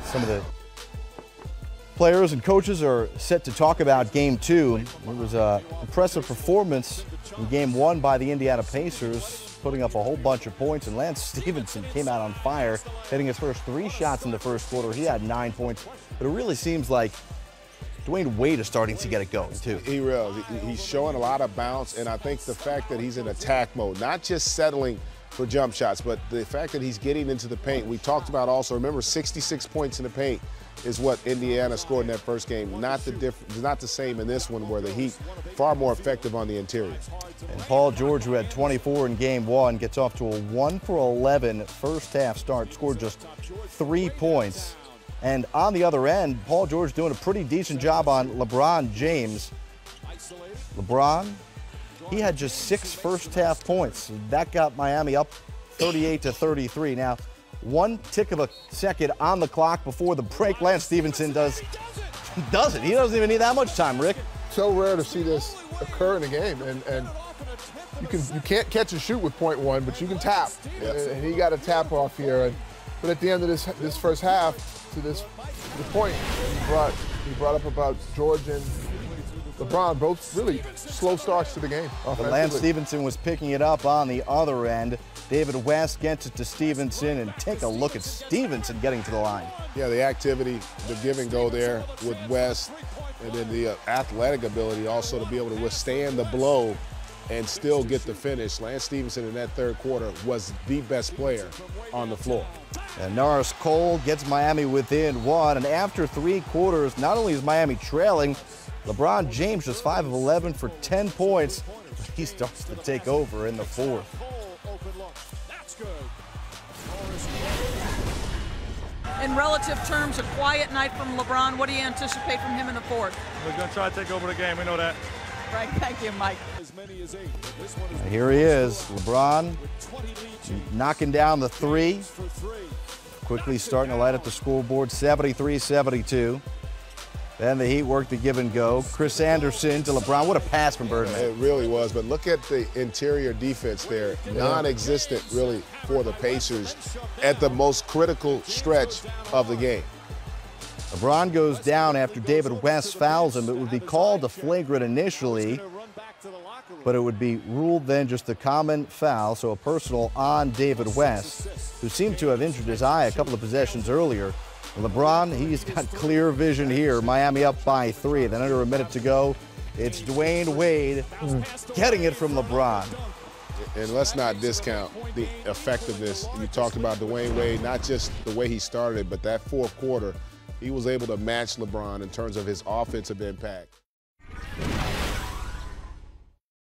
some of the players and coaches are set to talk about Game 2. It was an impressive performance in Game 1 by the Indiana Pacers, putting up a whole bunch of points, and Lance Stephenson came out on fire, hitting his first 3 shots in the first quarter. He had 9 points, but it really seems like Dwayne Wade is starting to get it going, too. He really, he's showing a lot of bounce, and I think the fact that he's in attack mode, not just settling for jump shots, but the fact that he's getting into the paint. We talked about also, remember, 66 points in the paint is what Indiana scored in that first game. Not the same in this one, where the Heat far more effective on the interior. And Paul George, who had 24 in Game 1, gets off to a 1-for-11 first half start, scored just 3 points. And on the other end, Paul George doing a pretty decent job on LeBron James. LeBron, he had just 6 first half points. That got Miami up 38-33. Now, 1 tick of a second on the clock before the break. Lance Stephenson doesn't. He doesn't even need that much time, Rick. So rare to see this occur in a game, and you can't catch and shoot with .1, but you can tap. Yes. And he got a tap off here. But at the end of this first half, to the point he brought up about George and LeBron, both really slow starts to the game. But Lance Stephenson was picking it up on the other end. David West gets it to Stephenson, and take a look at Stephenson getting to the line. Yeah, the activity, the give and go there with West, and then the athletic ability also to be able to withstand the blow and still get the finish. Lance Stephenson in that third quarter was the best player on the floor. And Norris Cole gets Miami within 1, and after 3 quarters, not only is Miami trailing, LeBron James just 5 of 11 for 10 points, but he starts to take over in the 4th. In relative terms, a quiet night from LeBron. What do you anticipate from him in the 4th? We're going to try to take over the game. We know that. Right. Thank you, Mike. Here he is, LeBron, knocking down the 3. Quickly starting to light up the scoreboard, 73-72. Then the Heat work the give and go. Chris Anderson to LeBron. What a pass from Birdman. It really was, but look at the interior defense there. Non-existent, really, for the Pacers at the most critical stretch of the game. LeBron goes down after David West fouls him. It would be called a flagrant initially, but it would be ruled then just a common foul, so a personal on David West, who seemed to have injured his eye a couple of possessions earlier. LeBron, he's got clear vision here. Miami up by 3. Then under a minute to go, it's Dwayne Wade getting it from LeBron. And let's not discount the effectiveness. You talked about Dwayne Wade, not just the way he started, but that 4th quarter, he was able to match LeBron in terms of his offensive impact.